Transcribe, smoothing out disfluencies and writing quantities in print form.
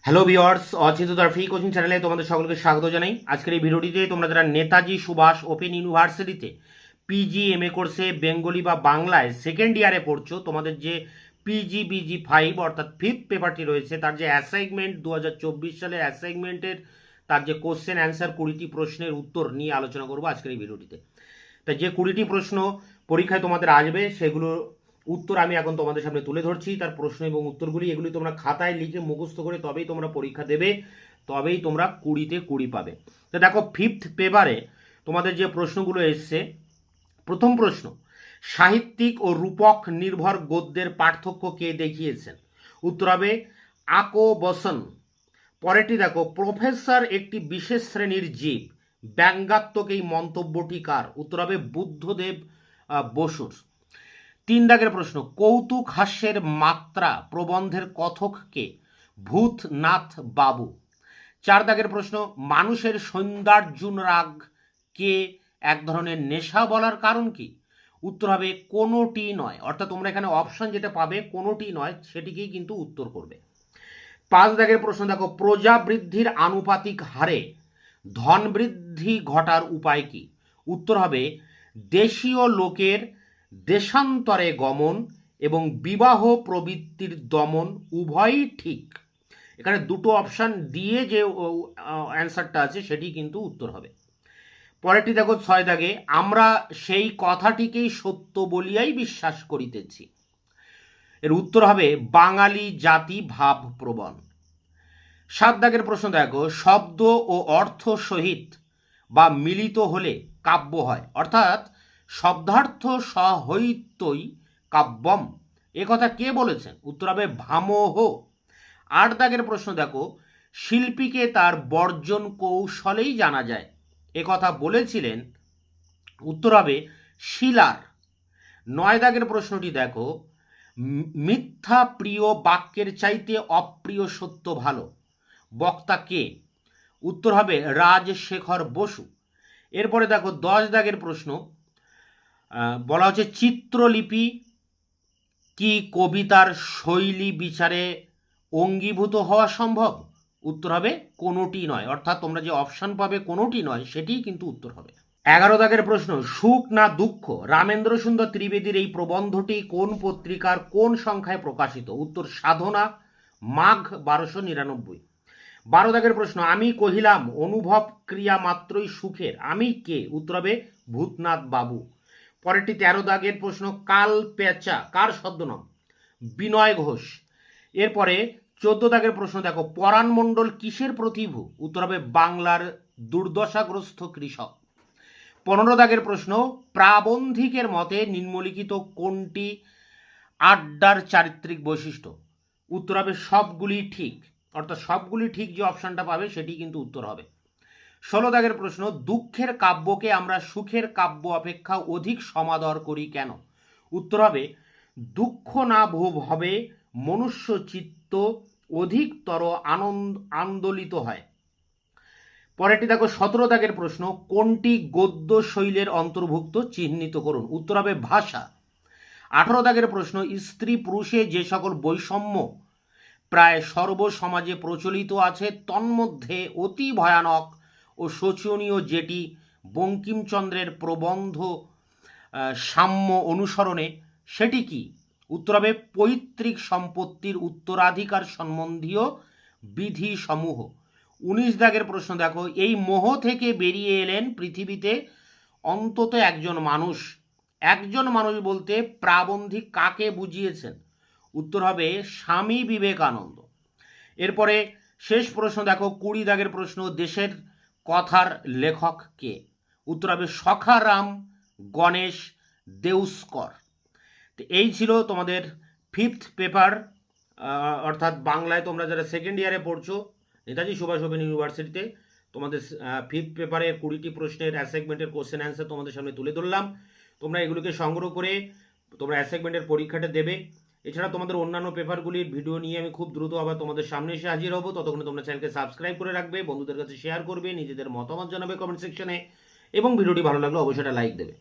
Hello viewers, Achinta তার free coaching চ্যানেলে তোমাদের সকলকে স্বাগত জানাই। আজকের এই ভিডিওটিতে তোমরা যারা নেতাজি সুভাষ ওপেন ইউনিভার্সিটিতে পিজি কোর্সে বেঙ্গলি বা বাংলায় সেকেন্ড ইয়ারে পড়ছো, তোমাদের যে PGBG5 অর্থাৎ ফিফথ পেপারটি রয়েছে তার যে অ্যাসাইনমেন্ট 2024 সালের অ্যাসাইনমেন্টের তার যে কোশ্চেন অ্যান্সার 20টি প্রশ্নের উত্তর নিয়ে আলোচনা করবো আজকের এই ভিডিওটিতে। তাই যে 20টি প্রশ্ন পরীক্ষায় তোমাদের আসবে সেগুলো উত্তর আমি এখন তোমাদের সামনে তুলে ধরছি। তার প্রশ্ন এবং উত্তরগুলি এগুলি তোমরা খাতায় লিখে মুখস্থ করে তবেই তোমরা পরীক্ষা দেবে, তবেই তোমরা 20তে 20 পাবে। তো দেখো, ফিফথ পেপারে তোমাদের যে প্রশ্নগুলো এসছে, প্রথম প্রশ্ন, সাহিত্যিক ও রূপক নির্ভর গদ্যের পার্থক্য কে দেখিয়েছেন? উত্তর হবে আকো বসন। পরেরটি দেখো, প্রফেসর একটি বিশেষ শ্রেণীর জীব, ব্যঙ্গাত্মক এই মন্তব্যটি কার? উত্তর হবে বুদ্ধদেব বসুর। 3 দাগের প্রশ্ন, কৌতুক হাস্যের মাত্রা প্রবন্ধের কথক কে? ভূতনাথ বাবু। 4 দাগের প্রশ্ন, মানুষের সৌন্দর্যানুরাগ কে এক ধরনের নেশা বলার কারণ কি? উত্তর হবে কোনোটি নয়। অর্থাৎ তোমরা এখানে অপশন যেটা পাবে কোনোটি নয় সেটিকেই কিন্তু উত্তর করবে। 5 দাগের প্রশ্ন দেখো, প্রজা বৃদ্ধির আনুপাতিক হারে ধন বৃদ্ধি ঘটার উপায় কি? উত্তর হবে দেশীয় লোকের দেশান্তরে গমন এবং বিবাহ প্রবৃত্তির দমন উভয়ই ঠিক। এখানে দুটো অপশান দিয়ে যে অ্যান্সারটা আছে সেটি কিন্তু উত্তর হবে। পরেরটি দেখো 6 দাগে, আমরা সেই কথাটিকেই সত্য বলিয়াই বিশ্বাস করিতেছি। এর উত্তর হবে বাঙালি জাতি ভাব প্রবণ। 7 দাগের প্রশ্ন দেখো, শব্দ ও অর্থ সহিত বা মিলিত হলে কাব্য হয়, অর্থাৎ শব্দার্থ সহিতই কাব্যম, এ কথা কে বলেছেন? উত্তর হবে ভামহ। 8 দাগের প্রশ্ন দেখো, শিল্পীকে তার বর্জন কৌশলেই জানা যায়, এ কথা বলেছিলেন? উত্তর হবে শিলার। 9 দাগের প্রশ্নটি দেখো, মিথ্যা প্রিয় বাক্যের চাইতে অপ্রিয় সত্য ভালো, বক্তা কে? উত্তর হবে রাজশেখর বসু। এরপরে দেখো 10 দাগের প্রশ্ন, বলা হচ্ছে চিত্রলিপি কি কবিতার শৈলী বিচারে অঙ্গীভূত হওয়া সম্ভব? উত্তর হবে কোনোটি নয়। অর্থাৎ তোমরা যে অপশান পাবে কোনোটি নয় সেটিই কিন্তু উত্তর হবে। 11 দাগের প্রশ্ন, সুখ না দুঃখ, রামেন্দ্র সুন্দর ত্রিবেদীর এই প্রবন্ধটি কোন পত্রিকার কোন সংখ্যায় প্রকাশিত? উত্তর সাধনা, মাঘ 1299। 12 দাগের প্রশ্ন, আমি কহিলাম অনুভব ক্রিয়া মাত্রই সুখের, আমি কে? উত্তর হবে ভূতনাথ বাবু। পরেরটি 13 দাগের প্রশ্ন, কাল পেঁচা কার ছদ্মনাম? বিনয় ঘোষ। এরপরে 14 দাগের প্রশ্ন দেখো, পরাণ মণ্ডল কিসের প্রতিভু? উত্তর হবে বাংলার দুর্দশাগ্রস্ত কৃষক। 15 দাগের প্রশ্ন, প্রাবন্ধিকের মতে নিম্নলিখিত কোনটি আড্ডার চারিত্রিক বৈশিষ্ট্য? উত্তর হবে সবগুলি ঠিক। অর্থাৎ সবগুলি ঠিক যে অপশানটা পাবে সেটি কিন্তু উত্তর হবে। 16 দাগের প্রশ্ন, দুঃখের কাব্যকে আমরা সুখের কাব্য অপেক্ষা অধিক সমাদর করি কেন? উত্তর হবে দুঃখ না ভোগ হবে মনুষ্য চিত্ত অধিকতর আন্দোলিত হয়। পরেরটি দেখো 17 দাগের প্রশ্ন, কোনটি গদ্য শৈলের অন্তর্ভুক্ত চিহ্নিত করুন? উত্তর হবে ভাষা। 18 দাগের প্রশ্ন, স্ত্রী পুরুষে যে সকল বৈষম্য প্রায় সর্বসমাজে প্রচলিত আছে তন্মধ্যে অতি ভয়ানক ও শোচনীয় যেটি বঙ্কিমচন্দ্রের প্রবন্ধ সাম্য অনুসরণে, সেটি কি? উত্তর হবে পৈতৃক সম্পত্তির উত্তরাধিকার সম্বন্ধীয় বিধি সমূহ। 19 দাগের প্রশ্ন দেখো, এই মোহ থেকে বেরিয়ে এলেন পৃথিবীতে অন্তত একজন মানুষ, একজন মানুষ বলতে প্রাবন্ধিক কাকে বুঝিয়েছেন? উত্তর হবে স্বামী বিবেকানন্দ। এরপরে শেষ প্রশ্ন দেখো 20 দাগের প্রশ্ন, দেশের কথার লেখক কে? উত্তর হবে সখারাম গণেশ দেউস্কর। তো এই ছিল তোমাদের ফিফথ পেপার, অর্থাৎ বাংলায় তোমরা যারা সেকেন্ড ইয়ারে পড়ছো নেতাজি সুভাষ ওপেন ইউনিভার্সিটিতে, তোমাদের ফিফথ পেপারের 20টি প্রশ্নের অ্যাসাইনমেন্টের কোশ্চেন অ্যান্সার তোমাদের সামনে তুলে ধরলাম। তোমরা এগুলোকে সংগ্রহ করে তোমরা অ্যাসাইনমেন্টের পরীক্ষাটা দেবে। এছাড়া তোমাদের অন্যান্য পেপারগুলির ভিডিও নিয়ে আমি খুব দ্রুত আবার তোমাদের সামনে এসে হাজির হবো। ততক্ষণে তোমরা চ্যানেলকে সাবস্ক্রাইব করে রাখবে, বন্ধুদের কাছে শেয়ার করবে, নিজেদের মতামত জানাবে কমেন্ট সেকশনে, এবং ভিডিওটি ভালো লাগলে অবশ্যই একটা লাইক দেবে।